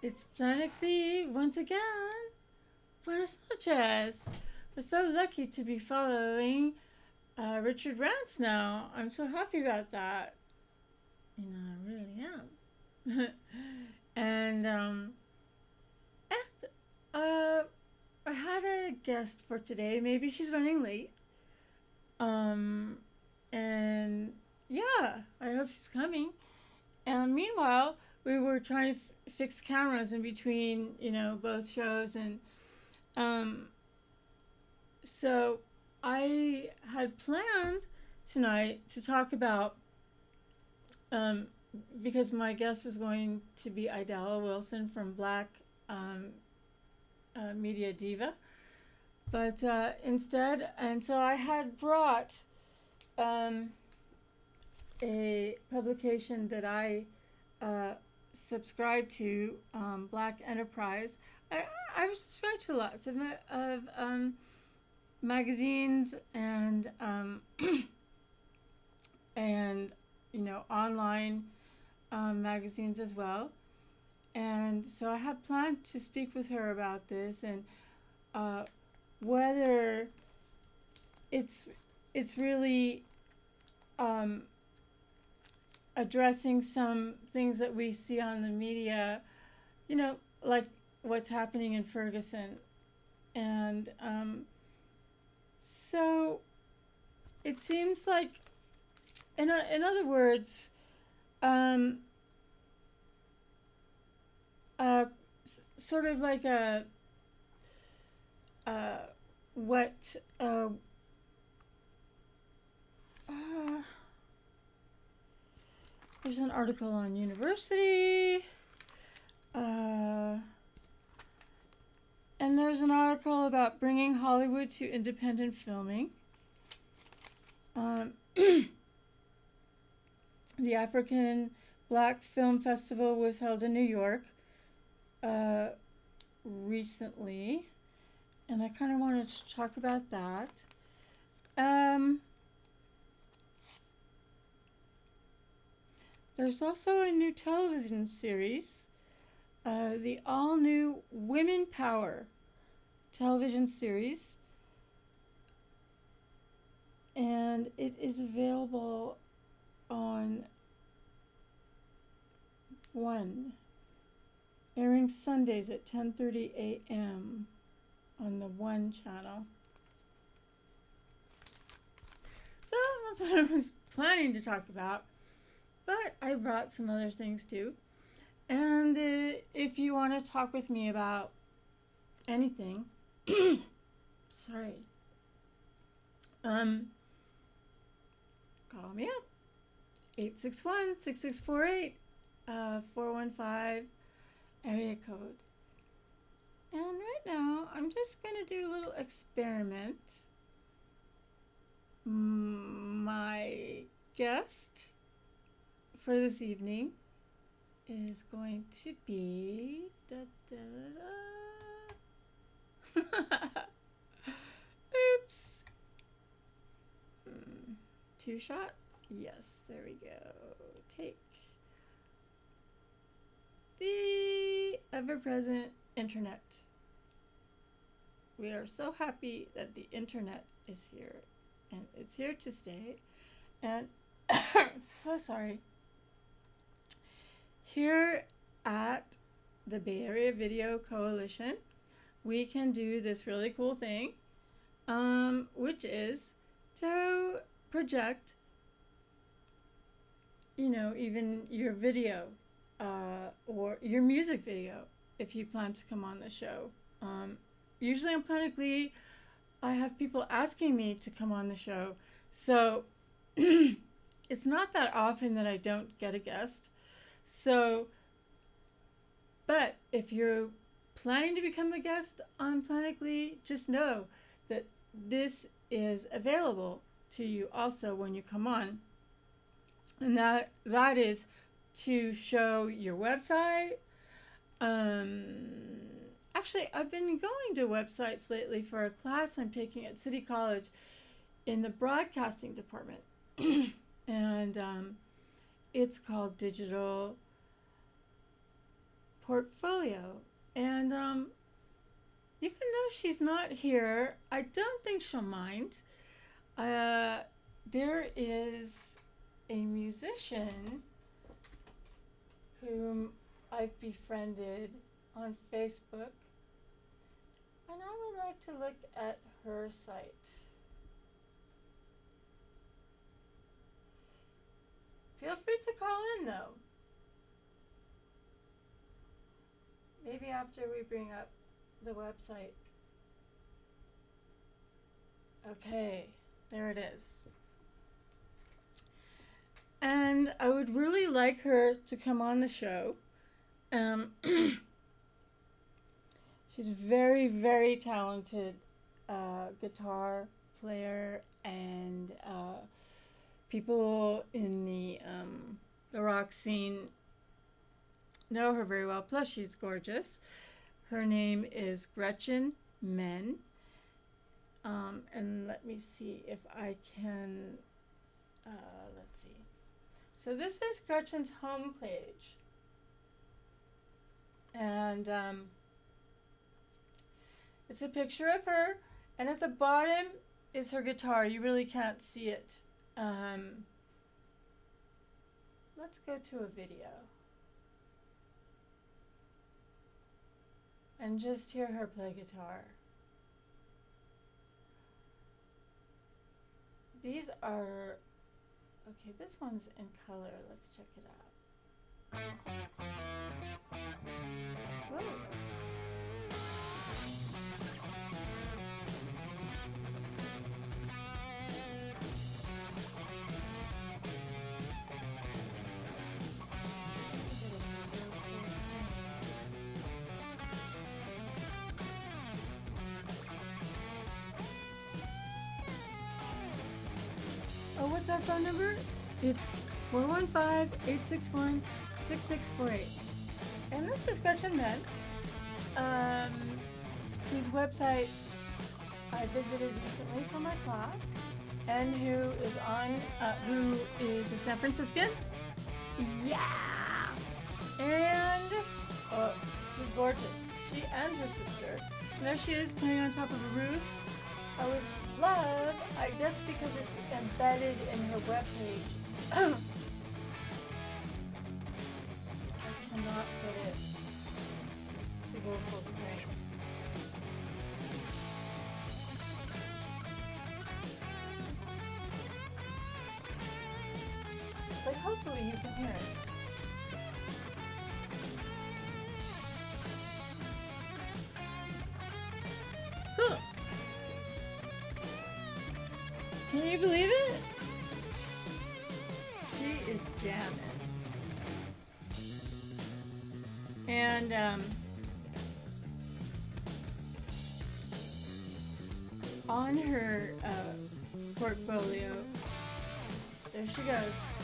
It's Planet Glee once again. Buenas noches. We're so lucky to be following Richard Rance now. I'm so happy about that. I really am. and I had a guest for today. Maybe she's running late. Um, and yeah, I hope she's coming. And meanwhile, we were trying to fix cameras in between, both shows. And um, so I had planned tonight to talk about, um, because my guest was going to be Idella Wilson from Black um, Media Diva. But instead, and so I had brought um, a publication that I subscribe to, Black Enterprise. I subscribe to lots of magazines and online magazines as well. And so I had planned to speak with her about this and whether it's really um, addressing some things that we see on the media, like what's happening in Ferguson. And so it seems like, in other words, um, sort of like a what there's an article on University, and there's an article about bringing Hollywood to independent filming. The African Black Film Festival was held in New York recently, and I kind of wanted to talk about that. There's also a new television series, the all-new Women Power television series, and it is available on One, airing Sundays at 10:30 a.m. on the One channel. So that's what I was planning to talk about, but I brought some other things too. And if you want to talk with me about anything, sorry, call me up, 861-6648, 415 area code. And right now, I'm just going to do a little experiment. My guest for this evening is going to be oops. Two shot? Yes, there we go. Take the ever-present internet. We are so happy that the internet is here, and it's here to stay. And so sorry. Here at the Bay Area Video Coalition, we can do this really cool thing, which is to project, even your video or your music video if you plan to come on the show. Usually on Planet Glee, I have people asking me to come on the show, so it's not that often that I don't get a guest. So, but if you're planning to become a guest on Planet Glee, just know that this is available to you also when you come on. And that is to show your website. Actually, I've been going to websites lately for a class I'm taking at City College in the broadcasting department. And it's called Digital portfolio. And even though she's not here, I don't think she'll mind. There is a musician whom I've befriended on Facebook, and I would like to look at her site. Feel free to call in though. Maybe after we bring up the website. Okay, there it is. And I would really like her to come on the show. She's very, very talented guitar player, and people in the rock scene know her very well. Plus, she's gorgeous. Her name is Gretchen Men. And let me see if I can, let's see. So this is Gretchen's homepage. And it's a picture of her, and at the bottom is her guitar. You really can't see it. Let's go to a video and just hear her play guitar. These are, okay, this one's in color. Let's check it out. Whoa. Oh, what's our phone number? It's 415-861-6648. And this is Gretchen Men, whose website I visited recently for my class, and who is a San Franciscan. Yeah! And, she's gorgeous. She and her sister. And there she is playing on top of a roof. I would love, I guess because it's embedded in her webpage, I cannot get it to go full screen. But hopefully you can hear it. Cool. Can you believe it? She is jamming. And on her portfolio, there she goes.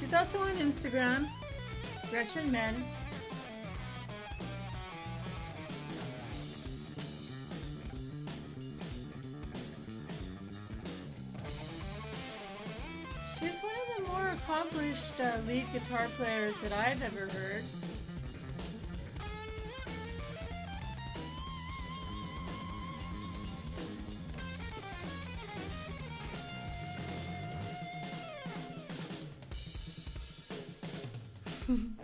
She's also on Instagram, Gretchen Men. She's one of the more accomplished lead guitar players that I've ever heard.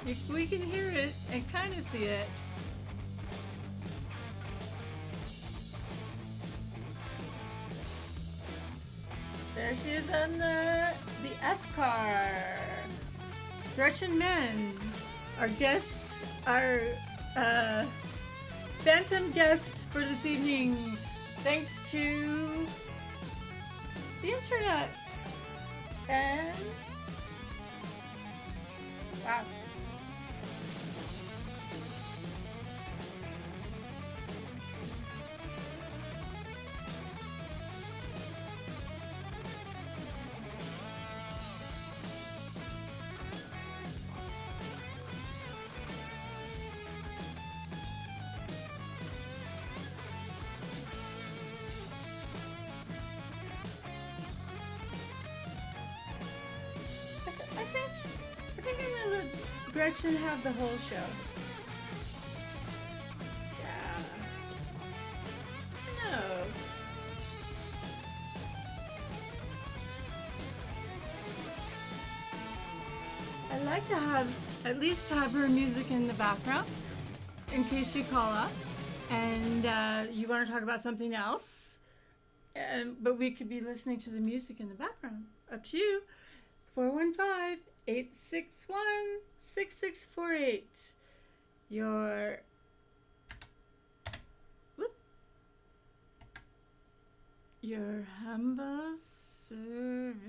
If we can hear it and kind of see it. There she is on the F car. Gretchen Men, our guest, our phantom guest for this evening, thanks to the internet. And wow. I think I'm gonna Gretchen have the whole show. Yeah. No. I'd like to have, at least have her music in the background in case you call up and you want to talk about something else. But we could be listening to the music in the background. Up to you. 415-861-6648. Your humble servant.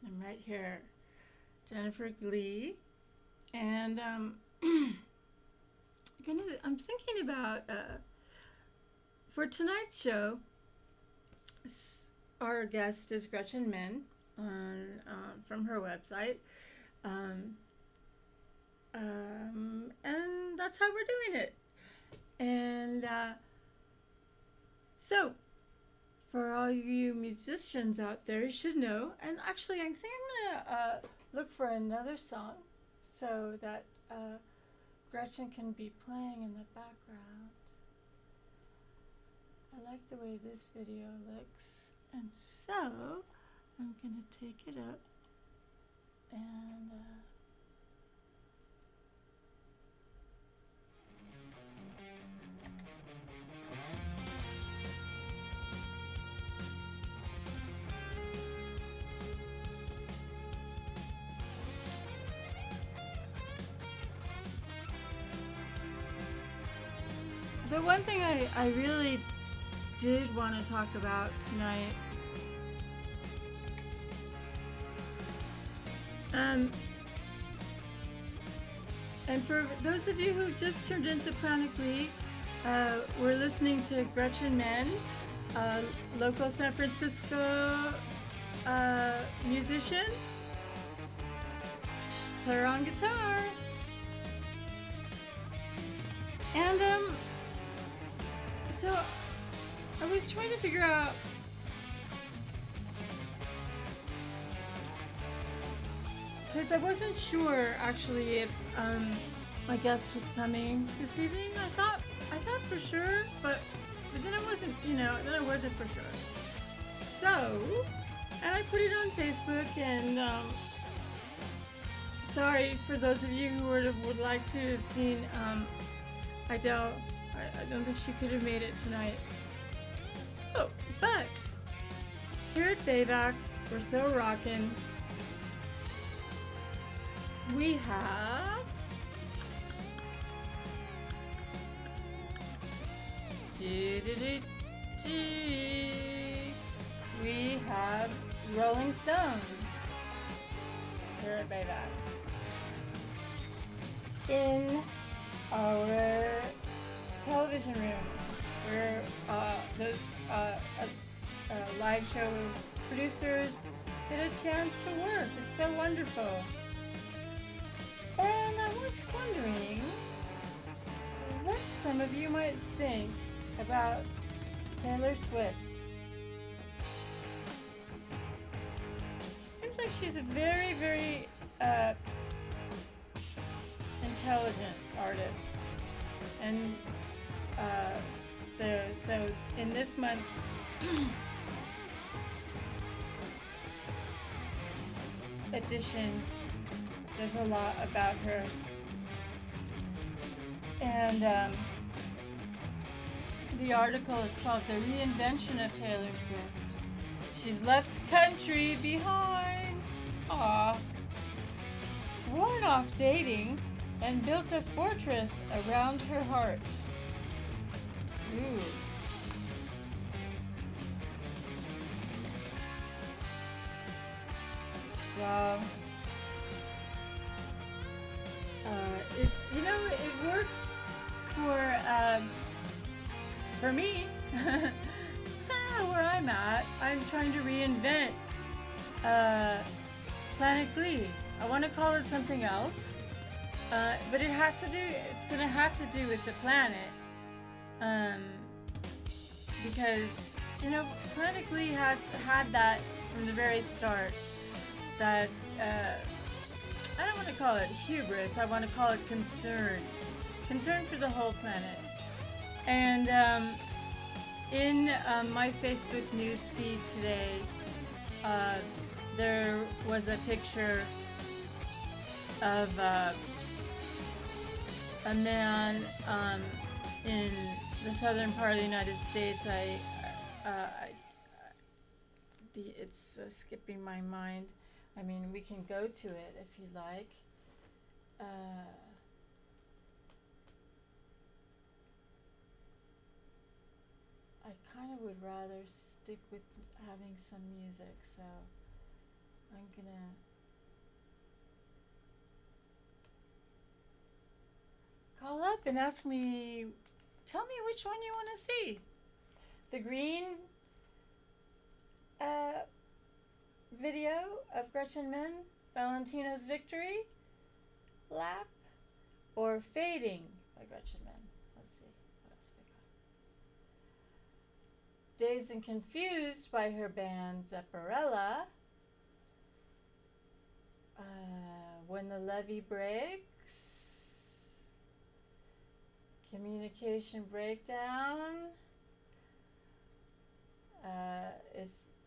I'm right here. Jennifer Glee. And I'm thinking about for tonight's show, our guest is Gretchen Min from her website. And that's how we're doing it. And so, for all you musicians out there, you should know. And actually, I think I'm going to look for another song so that Gretchen can be playing in the background. I like the way this video looks. And so, I'm going to take it up and the one thing I really did want to talk about tonight and for those of you who just tuned into Planet Glee, we're listening to Gretchen Min, local San Francisco musician. She's her on guitar. And so I was trying to figure out because I wasn't sure actually if my guest was coming this evening. I thought for sure, but then I wasn't, then I wasn't for sure. So, and I put it on Facebook, and sorry for those of you who would like to have seen. I don't think she could have made it tonight. So, but here at Bayback, we're so rockin'. We have we have Rolling Stone here at Bayback in our television room where the live show producers get a chance to work. It's so wonderful. And I was wondering what some of you might think about Taylor Swift. She seems like she's a very, very intelligent artist. And so in this month's edition, there's a lot about her. And the article is called The Reinvention of Taylor Swift. She's left country behind. Aw. Sworn off dating and built a fortress around her heart. Ooh. Wow. It works for me. It's kind of where I'm at. I'm trying to reinvent Planet Glee. I want to call it something else, but it's going to have to do with the planet, because Planet Glee has had that from the very start. That I call it hubris. I want to call it concern. Concern for the whole planet. And in my Facebook news feed today, there was a picture of a man in the southern part of the United States. It's skipping my mind. I mean, we can go to it if you like. I kind of would rather stick with having some music, so I'm gonna call up and ask me, tell me which one you want to see. The green video of Gretchen Menn, Valentina's Victory Lap, or Fading by Gretchen Menn. Let's see, what else we got? Dazed and Confused by her band Zepparella. When the Levee Breaks. Communication Breakdown.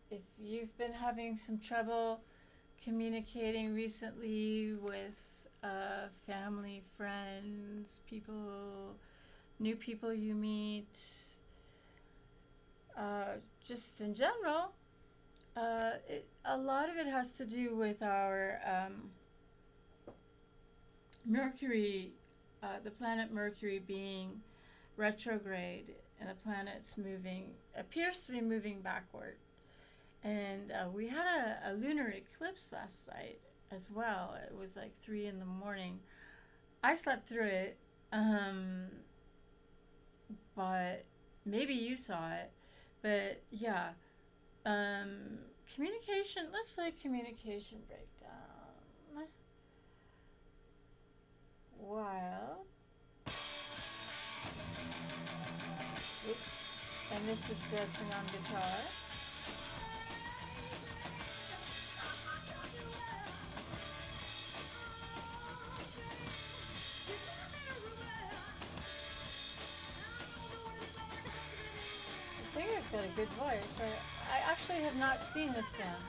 If you've been having some trouble communicating recently with family, friends, new people you meet, just in general, a lot of it has to do with our Mercury, the planet Mercury being retrograde, and the planet's appears to be moving backward. And we had a lunar eclipse last night as well. It was like 3 in the morning. I slept through it, but maybe you saw it. But yeah, communication. Let's play Communication Breakdown. While, oops, and this is Gretchen on guitar. The singer's got a good voice. I actually have not seen this band.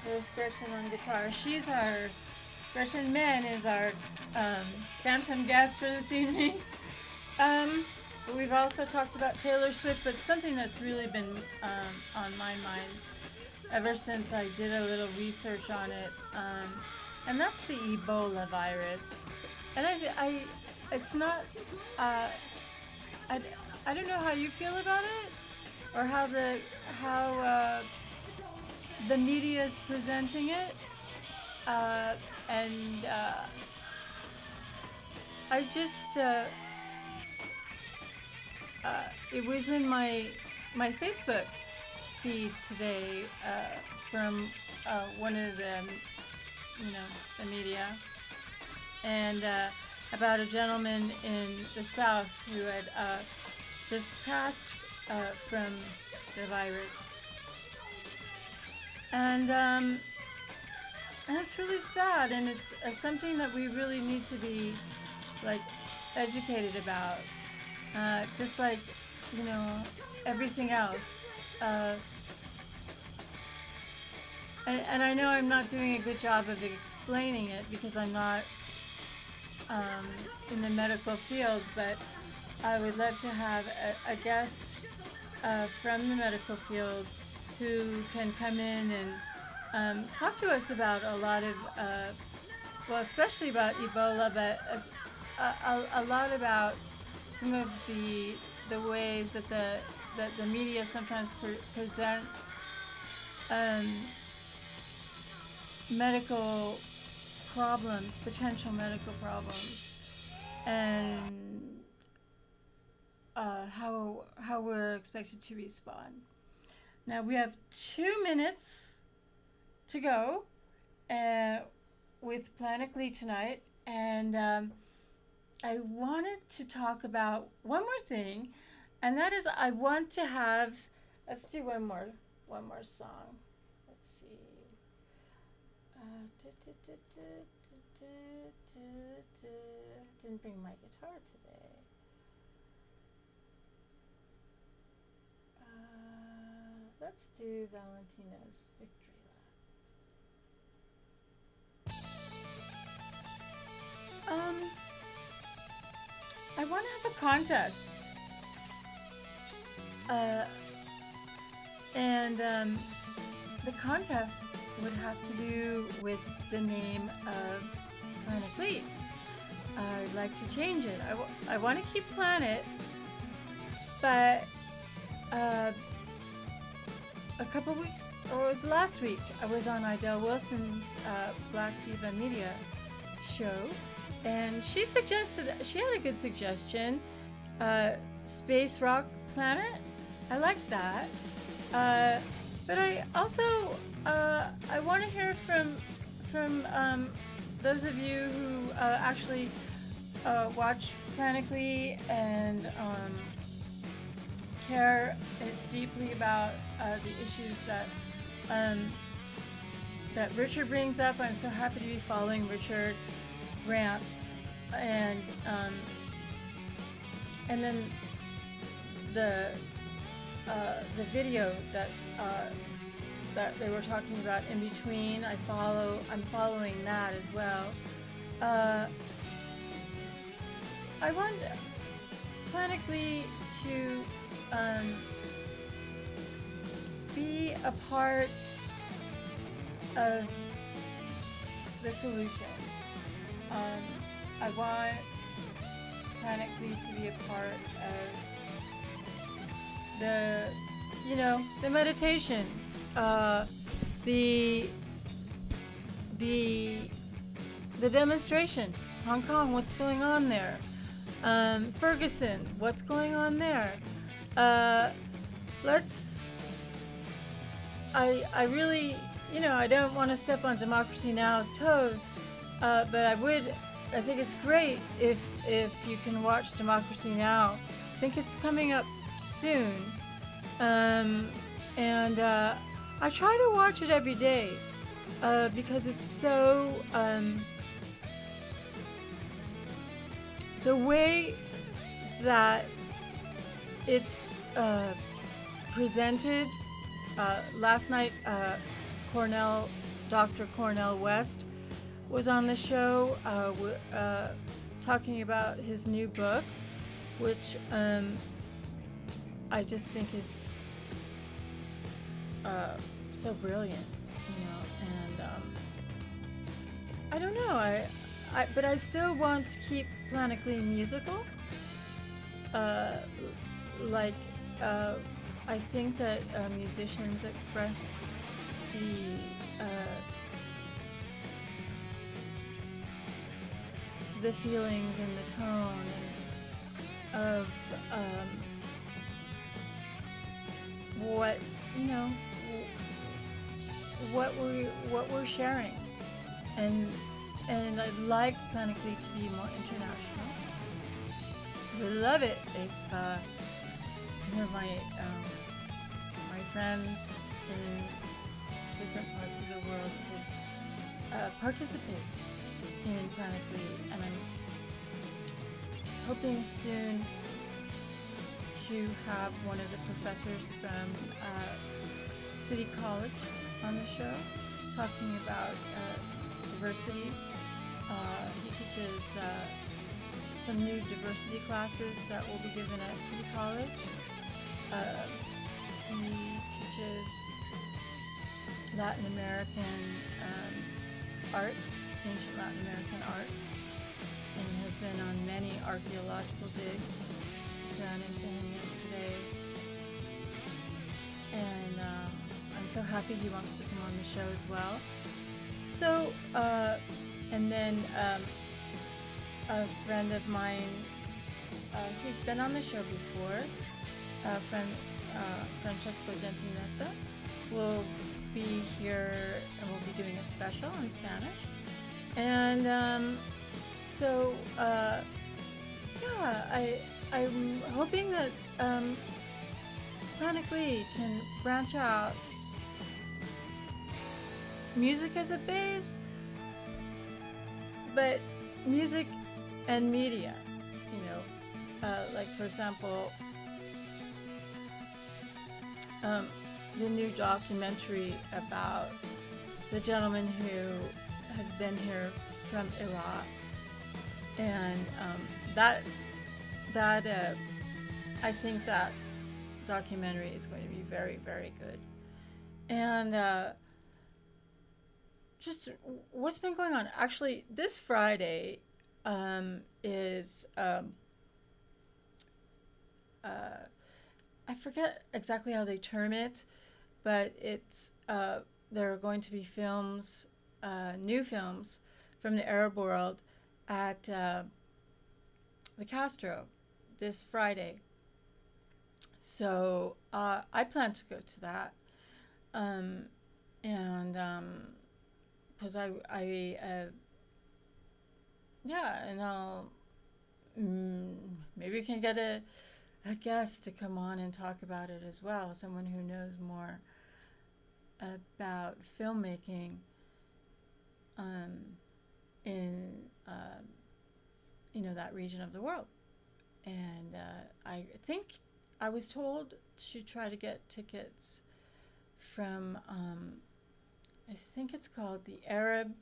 There's Gretchen on guitar. Gretchen Menn is our phantom guest for this evening. But we've also talked about Taylor Swift, but something that's really been on my mind ever since I did a little research on it, and that's the Ebola virus. And it's not, I don't know how you feel about it, or how the media is presenting it, and I just it was in my Facebook feed today from one of the media, and about a gentleman in the South who had just passed from the virus. And it's really sad, and it's something that we really need to be educated about, just like everything else. And I know I'm not doing a good job of explaining it because I'm not in the medical field, but I would love to have a guest from the medical field who can come in and talk to us about a lot of, especially about Ebola, but a lot about some of the ways that the media sometimes presents medical problems, potential medical problems, and how we're expected to respond. Now we have 2 minutes to go with Planet Glee tonight, and I wanted to talk about one more thing, and that is I want to have. Let's do one more song. Let's see. Didn't bring my guitar today. Let's do Valentino's Victory Lap. I want to have a contest. And the contest would have to do with the name of Planet Glee. I'd like to change it. I want to keep Planet, but a couple weeks, or it was last week, I was on Idell Wilson's Black Diva Media show, and she had a good suggestion, Space Rock Planet. I like that. But I also I want to hear from those of you who actually watch Planet Glee and care deeply about the issues that that Richard brings up. I'm so happy to be following Richard rants, and then the video that they were talking about in between. I'm following that as well. I want Planet Glee to be a part of the solution. I want Planet Glee to be a part of the meditation, the demonstration. Hong Kong, what's going on there? Ferguson, what's going on there? I really, I don't want to step on Democracy Now's toes, but I think it's great if you can watch Democracy Now. I think it's coming up soon, and I try to watch it every day because it's so the way that it's presented. Last night, Dr. Cornell West was on the show talking about his new book, which I just think is so brilliant, and I don't know, but I still want to keep Planet Glee musical. I think that musicians express the feelings and the tone of what we're sharing, and I'd like Planet Glee to be more international. I would love it if some of my friends in different parts of the world could participate in Planet Glee, and I'm hoping soon to have one of the professors from City College on the show talking about diversity. He teaches some new diversity classes that will be given at City College. He teaches Latin American art, ancient Latin American art, and has been on many archaeological digs. Just ran into him yesterday, and I'm so happy he wants to come on the show as well. So, and then a friend of mine, he's been on the show before, Francesco Gentinetta, will be here, and we'll be doing a special in Spanish. And I'm hoping that Planet Glee can branch out music as a base, but music and media. Like for example, the new documentary about the gentleman who has been here from Iraq, and I think that documentary is going to be very, very good. And just what's been going on? Actually, this Friday is I forget exactly how they term it, but it's there are going to be films, new films from the Arab world at the Castro this Friday. So I plan to go to that, and because yeah, and I'll maybe we can get a guest to come on and talk about it as well, someone who knows more about filmmaking in that region of the world. And I think I was told to try to get tickets from I think it's called the Arab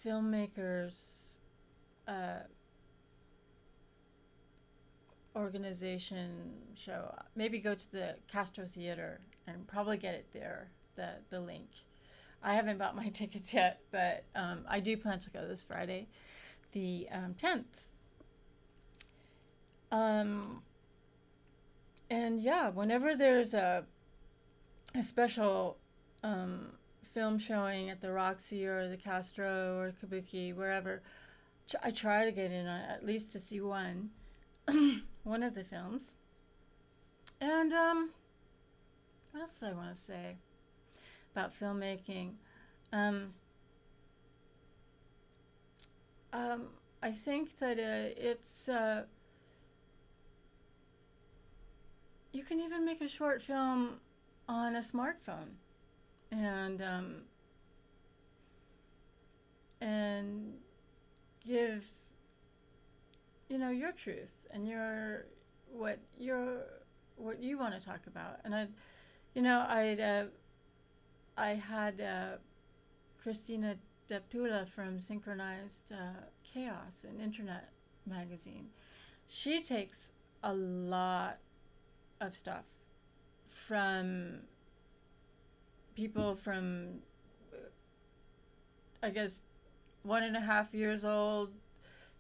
filmmakers organization show. Maybe go to the Castro Theater and probably get it there, the link. I haven't bought my tickets yet, but I do plan to go this Friday, the 10th. And yeah, whenever there's a special film showing at the Roxy or the Castro or Kabuki, wherever, I try to get in at least to see one of the films. And what else did I want to say about filmmaking? I think that it's you can even make a short film on a smartphone, and give your truth and what you want to talk about. And I had Christina Deptula from Synchronized Chaos, an internet magazine. She takes a lot of stuff from people from, I guess, 1.5 years old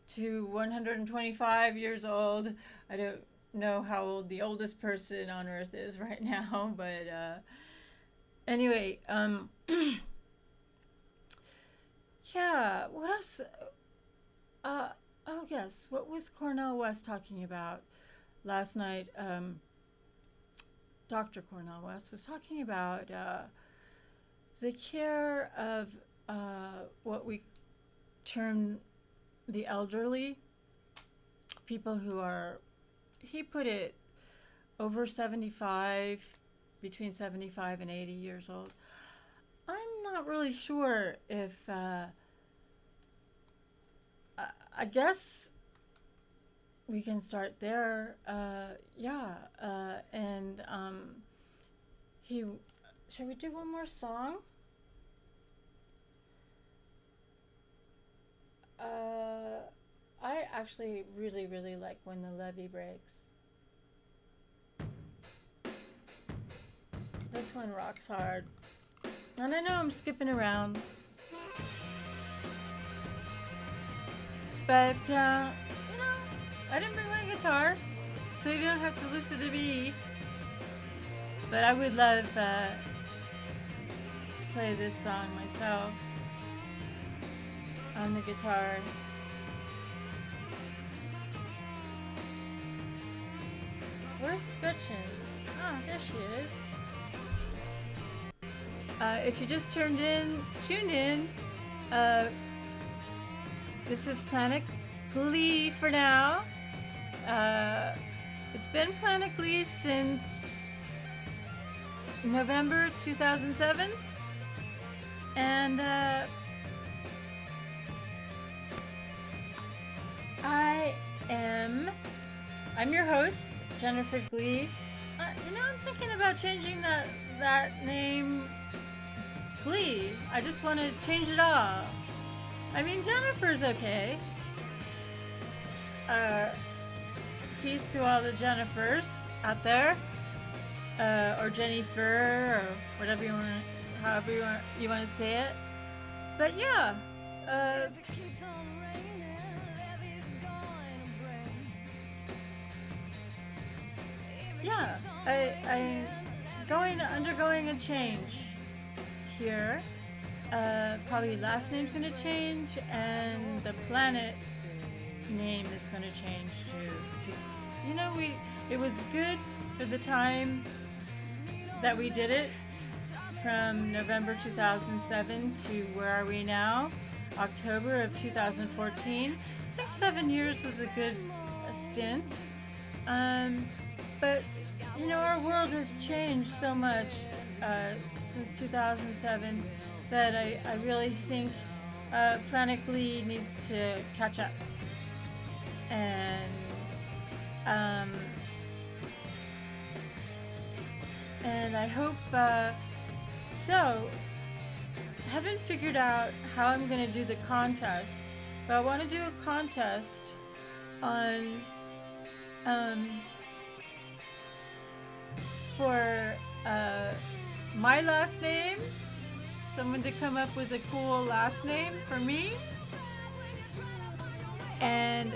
to 125 years old. I don't know how old the oldest person on Earth is right now, but anyway, yeah, what else? Oh yes, what was Cornel West talking about last night? Dr. Cornel West was talking about the care of what we term the elderly, people who are, he put it, over 75, between 75 and 80 years old. I'm not really sure if, I guess we can start there. Yeah, and shall we do one more song? I actually really, really like When the Levee Breaks. This one rocks hard. And I know I'm skipping around, but I didn't bring my guitar, so you don't have to listen to me. But I would love to play this song myself on the guitar. Where's Gretchen? Oh, there she is. If you just tuned in, This is Planet Glee for now. It's been Planet Glee since November 2007. And I'm your host, Jennifer Glee. I'm thinking about changing that name Glee. I just want to change it all. I mean, Jennifer's okay. Peace to all the Jennifers out there, or Jennifer, or whatever you want, however you want to say it. But yeah, I'm undergoing a change here. Probably last name's gonna change, and the planet name is gonna change to it was good for the time that we did it, from November 2007 to where are we now, October of 2014. I think 7 years was a good stint, but our world has changed so much since 2007 that I really think Planet Glee needs to catch up. And I hope so. I haven't figured out how I'm going to do the contest, but I want to do a contest on for my last name. Someone to come up with a cool last name for me, and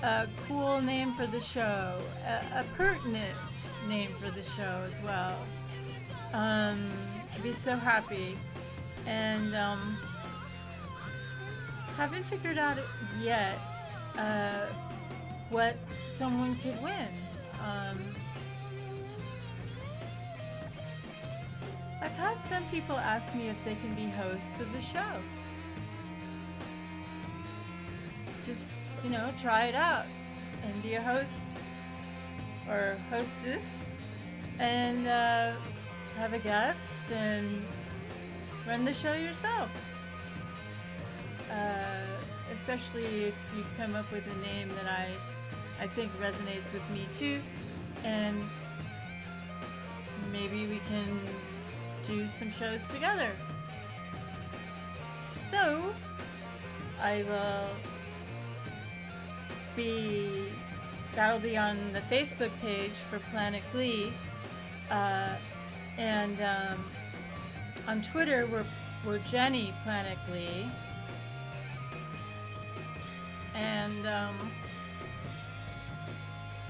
a cool name for the show, a pertinent name for the show as well. I'd be so happy. And haven't figured out yet what someone could win. I've had some people ask me if they can be hosts of the show. Just, try it out and be a host or hostess and have a guest and run the show yourself. Especially if you've come up with a name that I think resonates with me too, and maybe we can do some shows together. So that'll be on the Facebook page for Planet Glee, and on Twitter we're Jenny Planet Glee, and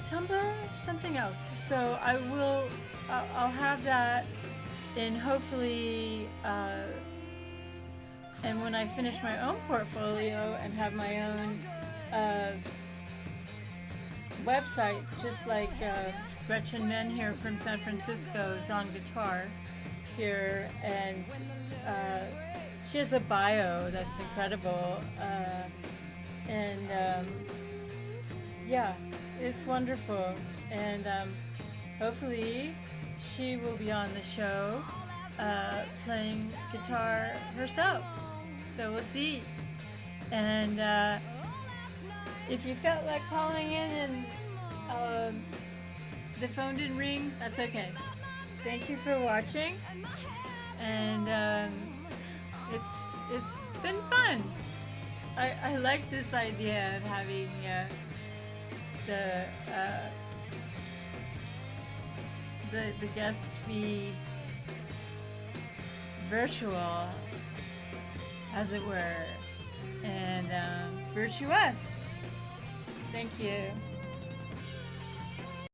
Tumblr something else. So I'll have that, and hopefully and when I finish my own portfolio and have my own website, just like Gretchen Men here from San Francisco is on guitar here, and she has a bio that's incredible, and it's wonderful, and hopefully she will be on the show playing guitar herself, so we'll see. And if you felt like calling in and the phone didn't ring, that's okay. Thank you for watching, and it's been fun. I like this idea of having the guests be virtual, as it were, and virtuous. Thank you.